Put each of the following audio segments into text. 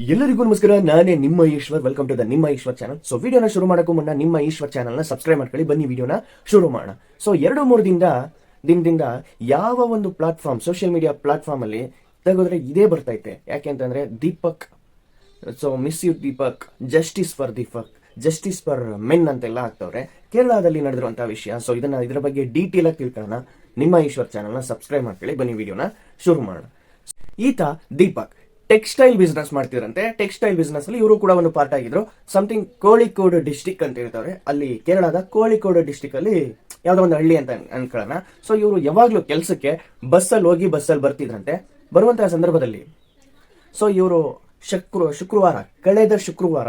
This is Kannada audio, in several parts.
ಎಲ್ಲರಿಗೂ ನಮಸ್ಕಾರ. ನಾನೇ ನಿಮ್ಮ ಈಶ್ವರ್. ವೆಲ್ಕಮ್ ಟು ದ ನಿಮ್ಮ ಈಶ್ವರ್ ಚಾನಲ್. ಸೊ ವಿಡಿಯೋನ ಶುರು ಮಾಡೋಕ್ಕೂ ಮುನ್ನ ನಿಮ್ಮ ಈಶ್ವರ್ ಚಾನಲ್ನ ಸಬ್ಸ್ಕ್ರೈಬ್ ಮಾಡ್ಕೊಳ್ಳಿ. ಬನ್ನಿ ವಿಡಿಯೋನ ಶುರು ಮಾಡೋಣ. ಸೊ 2-3 ದಿನದಿಂದ ಯಾವ ಒಂದು ಪ್ಲಾಟ್ಫಾರ್ಮ್, ಸೋಷಿಯಲ್ ಮೀಡಿಯಾ ಪ್ಲಾಟ್ಫಾರ್ಮ್ ಅಲ್ಲಿ ತೆಗೆದ್ರೆ ಇದೇ ಬರ್ತೈತೆ. ಯಾಕೆ ಅಂತಂದ್ರೆ Deepak, so miss you Deepak, justice for men ಅಂತೆಲ್ಲ ಆಗ್ತವ್ರೆ. ಕೇರಳದಲ್ಲಿ ನಡೆದಿರುವಂತಹ ವಿಷಯ. ಸೊ ಇದರ ಬಗ್ಗೆ ಡೀಟೇಲ್ ಆಗಿ ತಿಳ್ಕೊಳ್ಳೋಣ. ನಿಮ್ಮ ಈಶ್ವರ್ ಚಾನಲ್ನ ಸಬ್ಸ್ಕ್ರೈಬ್ ಮಾಡ್ಕೊಳ್ಳಿ. ಬನ್ನಿ ವಿಡಿಯೋನ ಶುರು ಮಾಡೋಣ. ಈತ ದೀಪಕ್ ಟೆಕ್ಸ್ಟೈಲ್ ಬಿಸ್ನೆಸ್ ಮಾಡ್ತಿದ್ರಂತೆ. ಟೆಕ್ಸ್ಟೈಲ್ ಬಿಸ್ನೆಸ್ ಅಲ್ಲಿ ಇವರು ಕೂಡ ಒಂದು ಪಾರ್ಟ್ ಆಗಿದ್ರು. ಸಮಥಿಂಗ್ ಕೋಳಿಕೋಡು ಡಿಸ್ಟಿಕ್ ಅಂತ ಹೇಳ್ತಾರೆ. ಅಲ್ಲಿ ಕೇರಳದ ಕೋಳಿಕೋಡು ಡಿಸ್ಟಿಕ್ ಅಲ್ಲಿ ಯಾವ್ದೋ ಒಂದು ಹಳ್ಳಿ ಅಂತ ಅನ್ಕೊಳ್ಳೋಣ. ಸೊ ಇವರು ಯಾವಾಗ್ಲೂ ಕೆಲಸಕ್ಕೆ ಬಸ್ಸಲ್ಲಿ ಹೋಗಿ ಬಸ್ಸಲ್ಲಿ ಬರ್ತಿದ್ರಂತೆ. ಬರುವಂತಹ ಸಂದರ್ಭದಲ್ಲಿ ಸೊ ಇವರು ಕಳೆದ ಶುಕ್ರವಾರ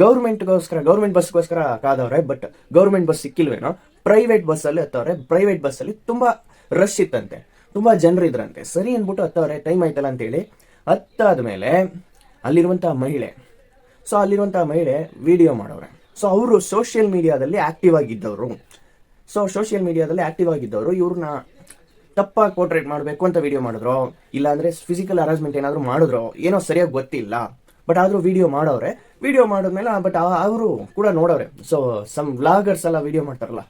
ಗೌರ್ಮೆಂಟ್ ಬಸ್ಗೋಸ್ಕರ ಕಾದವ್ರೆ. ಬಟ್ ಗೌರ್ಮೆಂಟ್ ಬಸ್ ಸಿಕ್ಕಿಲ್ವೇನೋ, ಪ್ರೈವೇಟ್ ಬಸ್ ಅಲ್ಲಿ ಹತ್ತವ್ರೆ. ಪ್ರೈವೇಟ್ ಬಸ್ ಅಲ್ಲಿ ತುಂಬಾ ರಶ್ ಇತ್ತಂತೆ, ತುಂಬಾ ಜನರು ಇದ್ರಂತೆ. ಸರಿ ಅನ್ಬಿಟ್ಟು ಹತ್ತವ್ರೆ, ಟೈಮ್ ಆಯ್ತಲ್ಲ ಅಂತೇಳಿ. ಹತ್ತಾದ್ಮೇಲೆ ಅಲ್ಲಿರುವಂತಹ ಮಹಿಳೆ ವಿಡಿಯೋ ಮಾಡೋರೆ. ಸೊ ಅವರು ಸೋಷಿಯಲ್ ಮೀಡಿಯಾದಲ್ಲಿ ಆಕ್ಟಿವ್ ಆಗಿದ್ದವರು. ಇವ್ರನ್ನ ತಪ್ಪಾಗಿ ಪೋರ್ಟ್ರೇಟ್ ಮಾಡಬೇಕು ಅಂತ ವಿಡಿಯೋ ಮಾಡಿದ್ರು, ಇಲ್ಲಾಂದ್ರೆ ಫಿಸಿಕಲ್ ಹರಾಸ್ಮೆಂಟ್ ಏನಾದ್ರು ಮಾಡಿದ್ರು, ಏನೋ ಸರಿಯಾಗಿ ಗೊತ್ತಿಲ್ಲ. ಬಟ್ ಆದ್ರೂ ವಿಡಿಯೋ ಮಾಡೋರೆ. ವಿಡಿಯೋ ಮಾಡಿದ್ಮೇಲೆ ಬಟ್ ಅವರು ಕೂಡ ನೋಡೋರೆ. ಸೊ ಸಮ್ ವ್ಲಾಗರ್ಸ್ ಎಲ್ಲ ವಿಡಿಯೋ ಮಾಡ್ತಾರಲ್ಲ,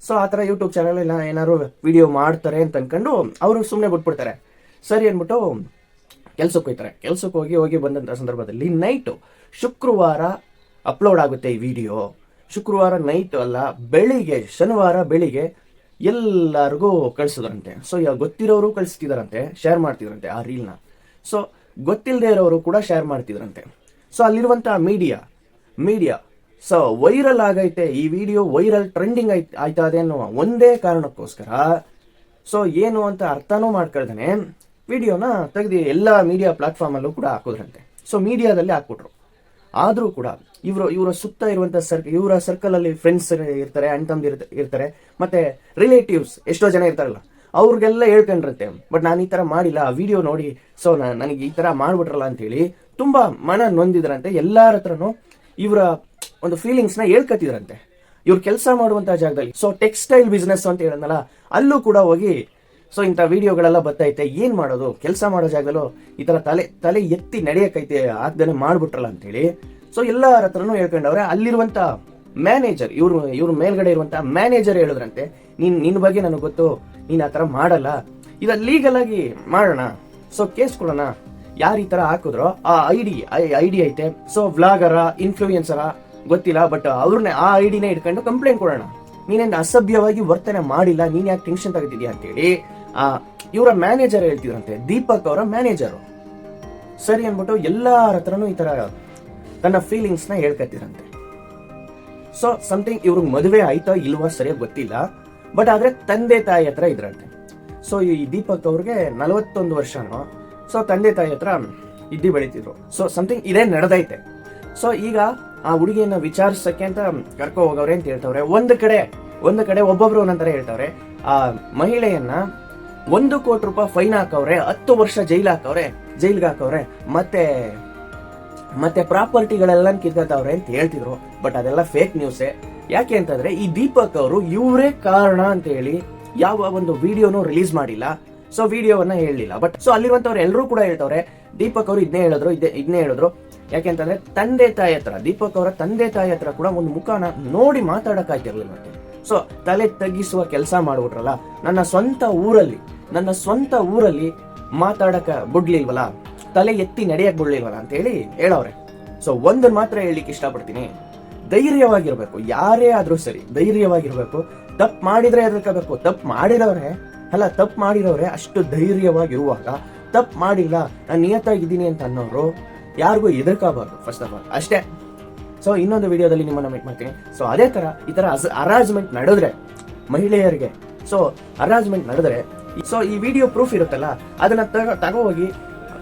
ಸೊ ಆತರ ಯೂಟ್ಯೂಬ್ ಚಾನಲ್ ಇಲ್ಲ ಏನಾದ್ರು ವಿಡಿಯೋ ಮಾಡ್ತಾರೆ ಅಂತ ಅನ್ಕೊಂಡು ಅವರು ಸುಮ್ಮನೆ ಬಿಟ್ಬಿಡ್ತಾರೆ. ಸರಿ ಅನ್ಬಿಟ್ಟು ಕೆಲ್ಸಕ್ಕೆ ಹೋಗಿ ಬಂದಂತ ಸಂದರ್ಭದಲ್ಲಿ ನೈಟ್ ಶುಕ್ರವಾರ ಅಪ್ಲೋಡ್ ಆಗುತ್ತೆ ಈ ವಿಡಿಯೋ. ಶುಕ್ರವಾರ ನೈಟ್ ಅಲ್ಲ, ಶನಿವಾರ ಬೆಳಿಗ್ಗೆ ಎಲ್ಲರಿಗೂ ಕಳಿಸಿದ್ರಂತೆ. ಸೊ ಗೊತ್ತಿರೋರು ಕಳಿಸ್ತಿದಾರಂತೆ, ಶೇರ್ ಮಾಡ್ತಿದ್ರಂತೆ ಆ ರೀಲ್ನ. ಸೊ ಗೊತ್ತಿಲ್ಲದೆ ಇರೋರು ಕೂಡ ಶೇರ್ ಮಾಡ್ತಿದ್ರಂತೆ. ಸೊ ಅಲ್ಲಿರುವಂತಹ ಮೀಡಿಯಾ ಸೊ ವೈರಲ್ ಆಗೈತೆ, ಈ ವಿಡಿಯೋ ವೈರಲ್ ಟ್ರೆಂಡಿಂಗ್ ಆಯ್ತಾ ಇದೆ ಅನ್ನೋ ಒಂದೇ ಕಾರಣಕ್ಕೋಸ್ಕರ ಸೊ ಏನು ಅಂತ ಅರ್ಥನೂ ಮಾಡ್ಕೊಳ್ದೇನೆ ವಿಡಿಯೋನ ತೆಗೆದು ಎಲ್ಲ ಮೀಡಿಯಾ ಪ್ಲಾಟ್ಫಾರ್ಮ್ ಅಲ್ಲೂ ಕೂಡ ಹಾಕೋದ್ರಂತೆ. ಸೊ ಮೀಡಿಯಾದಲ್ಲಿ ಹಾಕ್ಬಿಟ್ರು. ಆದ್ರೂ ಕೂಡ ಇವರ ಸುತ್ತ ಇರುವಂತ ಇವರ ಸರ್ಕಲ್ ಅಲ್ಲಿ ಫ್ರೆಂಡ್ಸ್ ಇರ್ತಾರೆ, ಅಣ್ಣ ತಮ್ಮ ಇರ್ತಾರೆ, ಮತ್ತೆ ರಿಲೇಟಿವ್ಸ್ ಎಷ್ಟೋ ಜನ ಇರ್ತಾರಲ್ಲ, ಅವ್ರಿಗೆಲ್ಲ ಹೇಳ್ಕೊಂಡ್ರಂತೆ. ಬಟ್ ನಾನು ಈ ತರ ಮಾಡಿಲ್ಲ, ಆ ವಿಡಿಯೋ ನೋಡಿ ಸೊ ನನಗೆ ಈ ತರ ಮಾಡ್ಬಿಟ್ರಲ್ಲ ಅಂತ ಹೇಳಿ ತುಂಬಾ ಮನ ನೊಂದಿದ್ರಂತೆ. ಎಲ್ಲಾರ ಹತ್ರನು ಇವರ ಒಂದು ಫೀಲಿಂಗ್ಸ್ ನ ಹೇಳ್ಕತ್ತಿದ್ರಂತೆ. ಇವ್ರು ಕೆಲಸ ಮಾಡುವಂತಹ ಜಾಗದಲ್ಲಿ, ಸೊ ಟೆಕ್ಸ್ಟೈಲ್ ಬಿಸ್ನೆಸ್ ಅಂತ ಹೇಳೋದಲ್ಲ, ಅಲ್ಲೂ ಕೂಡ ಹೋಗಿ ಸೊ ಇಂಥ ವಿಡಿಯೋಗಳೆಲ್ಲ ಬರ್ತೈತೆ. ಏನ್ ಮಾಡೋದು, ಕೆಲಸ ಮಾಡೋ ಜಾಗದಲ್ಲೂ ಈ ತರ ತಲೆ ಎತ್ತಿ ನಡೆಯಕೈತೆ, ಆಗ್ದೇನೆ ಮಾಡ್ಬಿಟ್ರಲ್ಲ ಅಂತ ಹೇಳಿ ಸೊ ಎಲ್ಲರ ಹತ್ರನೂ ಹೇಳ್ಕೊಂಡವ್ರೆ. ಅಲ್ಲಿರುವಂತ ಮ್ಯಾನೇಜರ್, ಇವ್ರ ಮೇಲ್ಗಡೆ ಇರುವಂತ ಮ್ಯಾನೇಜರ್ ಹೇಳಿದ್ರಂತೆ, ನಿನ್ ಬಗ್ಗೆ ನನಗೆ ಗೊತ್ತು, ನೀನ್ ಆ ತರ ಮಾಡಲ್ಲ, ಇದ ಲೀಗಲ್ ಆಗಿ ಮಾಡೋಣ, ಸೊ ಕೇಸ್ ಕೊಡೋಣ. ಯಾರು ಈ ತರ ಹಾಕಿದ್ರೋ ಆ ಐಡಿ ಐತೆ, ಸೊ ವ್ಲಾಗರ ಇನ್ಫ್ಲೂಯೆನ್ಸರ ಗೊತ್ತಿಲ್ಲ, ಬಟ್ ಅವ್ರನ್ನ ಆ ಐಡಿನೇ ಇಟ್ಕೊಂಡು ಕಂಪ್ಲೇಂಟ್ ಕೊಡೋಣ. ನೀನೇನು ಅಸಭ್ಯವಾಗಿ ವರ್ತನೆ ಮಾಡಿಲ್ಲ, ನೀನ್ ಯಾಕೆ ಟೆನ್ಷನ್ ತಗೋತಿದ್ಯಾ ಅಂತೇಳಿ ಇವರ ಮ್ಯಾನೇಜರ್ ಹೇಳ್ತಿದ್ರಂತೆ, ದೀಪಕ್ ಅವರ ಮ್ಯಾನೇಜರು. ಸರಿ ಅನ್ಬಿಟ್ಟು ಎಲ್ಲಾರ ಹತ್ರನೂ ಈ ತರ ತನ್ನ ಫೀಲಿಂಗ್ಸ್ ನ ಹೇಳ್ಕತ್ತಿರಂತೆ. ಸೊ ಸಮಥಿಂಗ್ ಇವ್ರಿಗೆ ಮದುವೆ ಆಯ್ತಾ ಇಲ್ವಾ ಸರಿಯಾಗಿ ಗೊತ್ತಿಲ್ಲ, ಬಟ್ ಆದ್ರೆ ತಂದೆ ತಾಯಿ ಹತ್ರ ಇದ್ರಂತೆ. ಸೊ ಈ ದೀಪಕ್ ಅವ್ರಿಗೆ 41 ವರ್ಷನೋ. ಸೊ ತಂದೆ ತಾಯಿ ಹತ್ರ ಇದ್ದಿ ಬೆಳಿತಿದ್ರು. ಸೊ ಸಮಥಿಂಗ್ ಇದೇ ನಡೆದೈತೆ. ಸೊ ಈಗ ಆ ಹುಡುಗಿಯನ್ನ ವಿಚಾರಿಸಕ್ಕೆ ಅಂತ ಕರ್ಕೊ ಹೋಗವ್ರೆ ಅಂತ ಹೇಳ್ತವ್ರೆ. ಒಂದು ಕಡೆ ಒಬ್ಬೊಬ್ರು ಒಂದೊಂದರ ಹೇಳ್ತವ್ರೆ. ಆ ಮಹಿಳೆಯನ್ನ 1 ಕೋಟಿ ರೂಪಾಯಿ ಫೈನ್ ಹಾಕವ್ರೆ, 10 ವರ್ಷ ಜೈಲ್ಗೆ ಹಾಕವ್ರೆ, ಮತ್ತೆ ಪ್ರಾಪರ್ಟಿಗಳೆಲ್ಲ ಕಿತ್ಕೊತಾವ್ರೆ ಅಂತ ಹೇಳ್ತಿದ್ರು. ಬಟ್ ಅದೆಲ್ಲ ಫೇಕ್ ನ್ಯೂಸೇ. ಯಾಕೆ ಅಂತಂದ್ರೆ ಈ ದೀಪಕ್ ಅವರು ಇವರೇ ಕಾರಣ ಅಂತ ಹೇಳಿ ಯಾವ ಒಂದು ವಿಡಿಯೋನು ರಿಲೀಸ್ ಮಾಡಿಲ್ಲ. ಸೊ ವಿಡಿಯೋವನ್ನ ಹೇಳಲಿಲ್ಲ. ಬಟ್ ಸೊ ಅಲ್ಲಿರುವಂತವ್ರು ಎಲ್ಲರೂ ಕೂಡ ಹೇಳ್ತವ್ರೆ, ದೀಪಕ್ ಅವರು ಇದನ್ನೇ ಹೇಳಿದ್ರು. ಯಾಕೆಂತಂದ್ರೆ ದೀಪಕ್ ಅವರ ತಂದೆ ತಾಯಿ ಹತ್ರ ಕೂಡ ಒಂದು ಮುಖನ ನೋಡಿ ಮಾತಾಡಕ್ ಆಯ್ತಿರ್ಲಿಲ್ಲ. ಸೊ ತಲೆ ತಗ್ಗಿಸುವ ಕೆಲಸ ಮಾಡ್ಬಿಟ್ರಲ್ಲ, ನನ್ನ ಸ್ವಂತ ಊರಲ್ಲಿ ಮಾತಾಡಕ ಬಿಡ್ಲಿಲ್ವಲ್ಲ, ತಲೆ ಎತ್ತಿ ನಡೆಯಕ್ ಬಿಡ್ಲಿಲ್ವಲ್ಲ ಅಂತ ಹೇಳವ್ರೆ. ಸೊ ಒಂದನ್ನ ಮಾತ್ರ ಹೇಳಲಿಕ್ಕೆ ಇಷ್ಟಪಡ್ತೀನಿ, ಧೈರ್ಯವಾಗಿರ್ಬೇಕು. ಯಾರೇ ಆದ್ರೂ ಸರಿ ಧೈರ್ಯವಾಗಿರ್ಬೇಕು. ತಪ್ಪು ಮಾಡಿದ್ರೆ ಎದುರ್ಕೋಬೇಕು. ತಪ್ಪು ಮಾಡಿರೋರೆ ಅಷ್ಟು ಧೈರ್ಯವಾಗಿರುವಾಗ, ತಪ್ಪು ಮಾಡಿಲ್ಲ ನಾನು ನಿಯತ್ತಾಗಿದ್ದೀನಿ ಅಂತ ಅನ್ನೋರು ಯಾರಿಗೂ ಎದುರ್ಕೋಬಾರ್ದು ಫಸ್ಟ್ ಆಫ್ ಆಲ್, ಅಷ್ಟೇ. ಸೊ ಇನ್ನೊಂದು ವಿಡಿಯೋದಲ್ಲಿ ನಿಮ್ಮನ್ನ ಮೀಟ್ ಮಾಡ್ತೀನಿ. ಸೊ ಅದೇ ತರ ಈ ತರ ಹರಾಸ್ಮೆಂಟ್ ನಡೆದ್ರೆ ಮಹಿಳೆಯರಿಗೆ, ಸೊ ಹರಾಸ್ಮೆಂಟ್ ನಡೆದ್ರೆ, ಸೊ ಈ ವಿಡಿಯೋ ಪ್ರೂಫ್ ಇರುತ್ತಲ್ಲ, ಅದನ್ನ ತಗೋಗಿ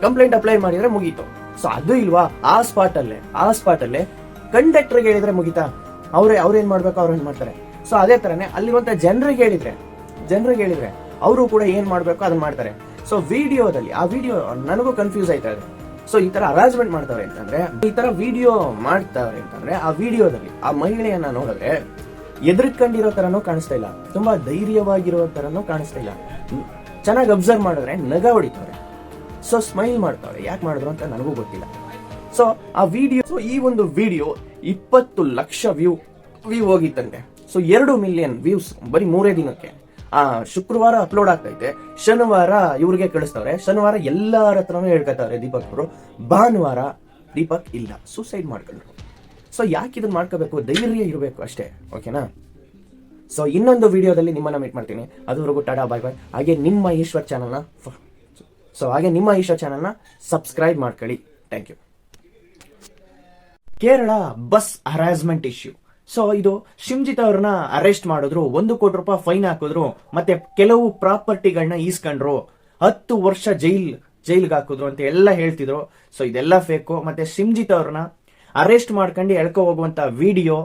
ಕಂಪ್ಲೇಂಟ್ ಅಪ್ಲೈ ಮಾಡಿದ್ರೆ ಮುಗೀತು. ಸೊ ಅದು ಇಲ್ವಾ, ಆ ಸ್ಪಾಟ್ ಅಲ್ಲೇ ಕಂಡಕ್ಟರ್ಗೆ ಹೇಳಿದ್ರೆ ಮುಗೀತಾ? ಅವ್ರೇನ್ ಮಾಡ್ಬೇಕು ಅವ್ರೇನ್ ಮಾಡ್ತಾರೆ. ಸೊ ಅದೇ ತರನೇ ಅಲ್ಲಿರುವಂತ ಜನರಿಗೆ ಹೇಳಿದ್ರೆ ಅವರು ಕೂಡ ಏನ್ ಮಾಡ್ಬೇಕು ಅದನ್ನ ಮಾಡ್ತಾರೆ. ಸೊ ಆ ವಿಡಿಯೋ ನನಗೂ ಕನ್ಫ್ಯೂಸ್ ಆಯ್ತಾ ಇದೆ. ಸೊ ಈ ತರ ಹರಾಸ್ಮೆಂಟ್ ಮಾಡ್ತಾರೆ ಅಂತಂದ್ರೆ, ಆ ವಿಡಿಯೋದಲ್ಲಿ ಆ ಮಹಿಳೆಯನ್ನ ನೋಡಿದ್ರೆ ಎದುರ್ಕೊಂಡಿರೋ ತರನೂ ಕಾಣಿಸ್ತಾ ಇಲ್ಲ, ತುಂಬಾ ಧೈರ್ಯವಾಗಿರೋ ತರನೂ ಕಾಣಿಸ್ತಾ ಇಲ್ಲ. ಚೆನ್ನಾಗಿ ಅಬ್ಸರ್ವ್ ಮಾಡಿದ್ರೆ ನಗ ಹೊಡಿತಾರೆ. ಸೊ ಸ್ಮೈಲ್ ಮಾಡ್ತಾವ್ರೆ. ಯಾಕೆ ಮಾಡಿದ್ರು ಅಂತ ನನಗೂ ಗೊತ್ತಿಲ್ಲ. ಸೊ ಆ ವಿಡಿಯೋ ಈ ಒಂದು ವಿಡಿಯೋ 20 ಲಕ್ಷ ವ್ಯೂ ಹೋಗಿತ್ತಂತೆ. ಸೊ 2 ಮಿಲಿಯನ್ ವ್ಯೂಸ್ ಬರೀ 3 ದಿನಕ್ಕೆ. ಶುಕ್ರವಾರ ಅಪ್ಲೋಡ್ ಆಗ್ತೈತೆ, ಶನಿವಾರ ಇವ್ರಿಗೆ ಕಳಿಸ್ತವ್ರೆ, ಶನಿವಾರ ಎಲ್ಲಾರ ಹತ್ರನೂ ಹೇಳ್ಕೊತಾವ್ರೆ ದೀಪಕ್ ಅವರು. ಭಾನುವಾರ ದೀಪಕ್ ಇಲ್ಲ, ಸೂಸೈಡ್ ಮಾಡ್ಕೊಂಡ್ರು. ಸೊ ಯಾಕೆ ಇದನ್ನ ಮಾಡ್ಕೋಬೇಕು? ಧೈರ್ಯ ಇರಬೇಕು ಅಷ್ಟೇ, ಓಕೆನಾ? ಸೊ ಇನ್ನೊಂದು ವಿಡಿಯೋದಲ್ಲಿ ನಿಮ್ಮನ್ನ ಮೀಟ್ ಮಾಡ್ತೀನಿ. ಅದುವರೆಗೂ ಟಾಟಾ, ಬಾಯ್ ಬಾಯ್. ಹಾಗೆ ನಿಮ್ಮ ಈಶ್ವರ್ ಚಾನಲ್ನ ಸಬ್ಸ್ಕ್ರೈಬ್ ಮಾಡ್ಕೊಳ್ಳಿ. Thank you. Kerala bus harassment issue. So ಇದು ಶಿಮ್ಜಿತ್ ಅವ್ರನ್ನ ಅರೆಸ್ಟ್ ಮಾಡಿದ್ರು, 1 ಕೋಟಿ ರೂಪಾಯಿ ಫೈನ್ ಹಾಕಿದ್ರು, ಮತ್ತೆ ಕೆಲವು ಪ್ರಾಪರ್ಟಿಗಳನ್ನ ಈಸ್ಕೊಂಡ್ರು, 10 ವರ್ಷ ಜೈಲ್ಗೆ ಹಾಕಿದ್ರು ಅಂತ ಎಲ್ಲ ಹೇಳ್ತಿದ್ರು. ಸೊ ಇದೆಲ್ಲ ಫೇಕು. ಮತ್ತೆ ಶಿಮ್ಜಿತ್ ಅವ್ರನ್ನ ಅರೆಸ್ಟ್ ಮಾಡ್ಕೊಂಡು ಎಳ್ಕೊ ಹೋಗುವಂತ ವಿಡಿಯೋ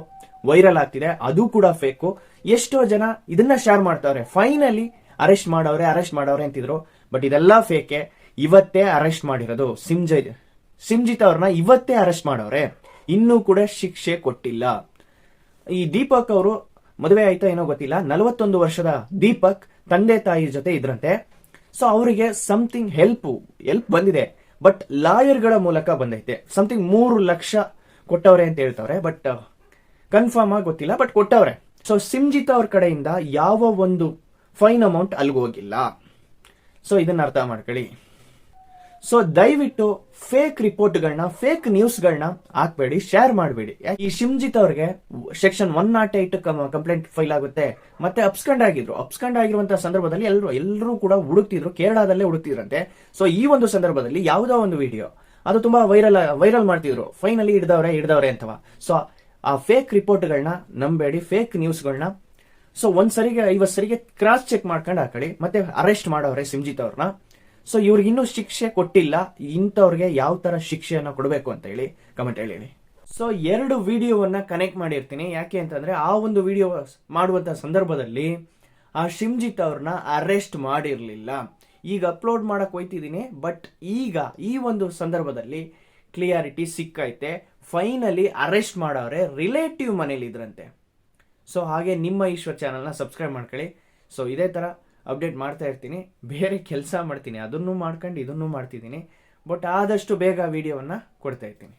ವೈರಲ್ ಆಗ್ತಿದೆ, ಅದು ಕೂಡ ಫೇಕು. ಎಷ್ಟೋ ಜನ ಇದನ್ನ ಶೇರ್ ಮಾಡ್ತಾವ್ರೆ, ಫೈನಲಿ ಅರೆಸ್ಟ್ ಮಾಡವ್ರೆ ಅಂತಿದ್ರು. ಬಟ್ ಇದೆಲ್ಲ ಫೇಕೆ. ಇವತ್ತೇ ಅರೆಸ್ಟ್ ಮಾಡಿರೋದು ಶಿಮ್ಜಿತ್ ಅವ್ರನ್ನ ಇವತ್ತೇ ಅರೆಸ್ಟ್ ಮಾಡವ್ರೆ, ಇನ್ನೂ ಕೂಡ ಶಿಕ್ಷೆ ಕೊಟ್ಟಿಲ್ಲ. ಈ ದೀಪಕ್ ಅವರು ಮದುವೆ ಆಯ್ತಾ ಏನೋ ಗೊತ್ತಿಲ್ಲ, 41 ವರ್ಷದ ದೀಪಕ್ ತಂದೆ ತಾಯಿ ಜೊತೆ ಇದ್ರಂತೆ. ಸೊ ಅವರಿಗೆ ಸಮಥಿಂಗ್ ಹೆಲ್ಪ್ ಬಂದಿದೆ, ಬಟ್ ಲಾಯರ್ಗಳ ಮೂಲಕ ಬಂದೈತೆ. ಸಮಥಿಂಗ್ 3 ಲಕ್ಷ ಕೊಟ್ಟವ್ರೆ ಅಂತ ಹೇಳ್ತವ್ರೆ, ಬಟ್ ಕನ್ಫರ್ಮ್ ಆಗಿ ಗೊತ್ತಿಲ್ಲ, ಬಟ್ ಕೊಟ್ಟವ್ರೆ. ಸೊ ಶಿಮ್ಜಿತ್ ಅವ್ರ ಕಡೆಯಿಂದ ಯಾವ ಒಂದು ಫೈನ್ ಅಮೌಂಟ್ ಅಲ್ಲಿಗೆ ಹೋಗಿಲ್ಲ. ಸೊ ಇದನ್ನ ಅರ್ಥ ಮಾಡ್ಕೊಳ್ಳಿ. ಸೊ ದಯವಿಟ್ಟು ಫೇಕ್ ರಿಪೋರ್ಟ್ಗಳನ್ನ, ಫೇಕ್ ನ್ಯೂಸ್ಗಳನ್ನ ಹಾಕ್ಬೇಡಿ, ಶೇರ್ ಮಾಡಬೇಡಿ. ಈ ಶಿಮ್ಜಿತ್ ಅವ್ರಿಗೆ ಸೆಕ್ಷನ್ 108 ಕಂಪ್ಲೇಂಟ್ ಫೈಲ್ ಆಗುತ್ತೆ. ಮತ್ತೆ ಅಬ್ಸ್ಕಂಡ್ ಆಗಿರುವಂತಹ ಸಂದರ್ಭದಲ್ಲಿ ಎಲ್ಲರೂ ಕೂಡ ಹುಡುಕ್ತಿದ್ರು, ಕೇರಳದಲ್ಲೇ ಹುಡುಕ್ತಿದ್ರಂತೆ. ಸೊ ಈ ಒಂದು ಸಂದರ್ಭದಲ್ಲಿ ಯಾವುದೋ ಒಂದು ವಿಡಿಯೋ ಅದು ತುಂಬಾ ವೈರಲ್ ಮಾಡ್ತಿದ್ರು, ಫೈನಲಿ ಹಿಡ್ದವ್ರೆ ಅಂತವ. ಸೊ ಆ ಫೇಕ್ ರಿಪೋರ್ಟ್ಗಳನ್ನ ನಂಬೇಡಿ, ಫೇಕ್ ನ್ಯೂಸ್ಗಳನ್ನ. ಸೊ 1 ಸರಿಗೆ 50 ಸರಿಗೆ ಕ್ರಾಸ್ ಚೆಕ್ ಮಾಡ್ಕೊಂಡು ಹಾಕಡಿ. ಮತ್ತೆ ಅರೆಸ್ಟ್ ಮಾಡವ್ರೆ ಶಿಮ್ಜಿತ್ ಅವ್ರನ್ನ. ಸೊ ಇವ್ರಿಗೆ ಇನ್ನೂ ಶಿಕ್ಷೆ ಕೊಟ್ಟಿಲ್ಲ. ಇಂಥವ್ರಿಗೆ ಯಾವ ತರ ಶಿಕ್ಷೆಯನ್ನ ಕೊಡಬೇಕು ಅಂತ ಹೇಳಿ ಕಮೆಂಟ್ ಹೇಳಿ. ಸೊ 2 ವಿಡಿಯೋವನ್ನ ಕನೆಕ್ಟ್ ಮಾಡಿರ್ತೀನಿ. ಯಾಕೆ ಅಂತಂದ್ರೆ ಆ ಒಂದು ವಿಡಿಯೋ ಮಾಡುವಂತ ಸಂದರ್ಭದಲ್ಲಿ ಆ ಶಿಮ್ಜಿತ್ ಅವ್ರನ್ನ ಅರೆಸ್ಟ್ ಮಾಡಿರ್ಲಿಲ್ಲ. ಈಗ ಅಪ್ಲೋಡ್ ಮಾಡಕ್ ಹೋಯ್ತಿದ್ದೀನಿ, ಬಟ್ ಈಗ ಈ ಒಂದು ಸಂದರ್ಭದಲ್ಲಿ ಕ್ಲಿಯಾರಿಟಿ ಸಿಕ್ಕೈತೆ. ಫೈನಲಿ ಅರೆಸ್ಟ್ ಮಾಡವ್ರೆ, ರಿಲೇಟಿವ್ ಮನೇಲಿ ಇದ್ರಂತೆ. ಸೊ ಹಾಗೆ ನಿಮ್ಮ ಈಶ್ವರ್ ಚಾನಲ್ನ ಸಬ್ಸ್ಕ್ರೈಬ್ ಮಾಡ್ಕೊಳ್ಳಿ. ಸೊ ಇದೇ ತರ ಅಪ್ಡೇಟ್ ಮಾಡ್ತಾ ಇರ್ತೀನಿ. ಬೇರೆ ಕೆಲಸ ಮಾಡ್ತೀನಿ, ಅದನ್ನು ಮಾಡ್ಕೊಂಡು ಇದನ್ನು ಮಾಡ್ತಿದ್ದೀನಿ, ಬಟ್ ಆದಷ್ಟು ಬೇಗ ವಿಡಿಯೋವನ್ನ ಕೊಡ್ತಾ ಇರ್ತೀನಿ.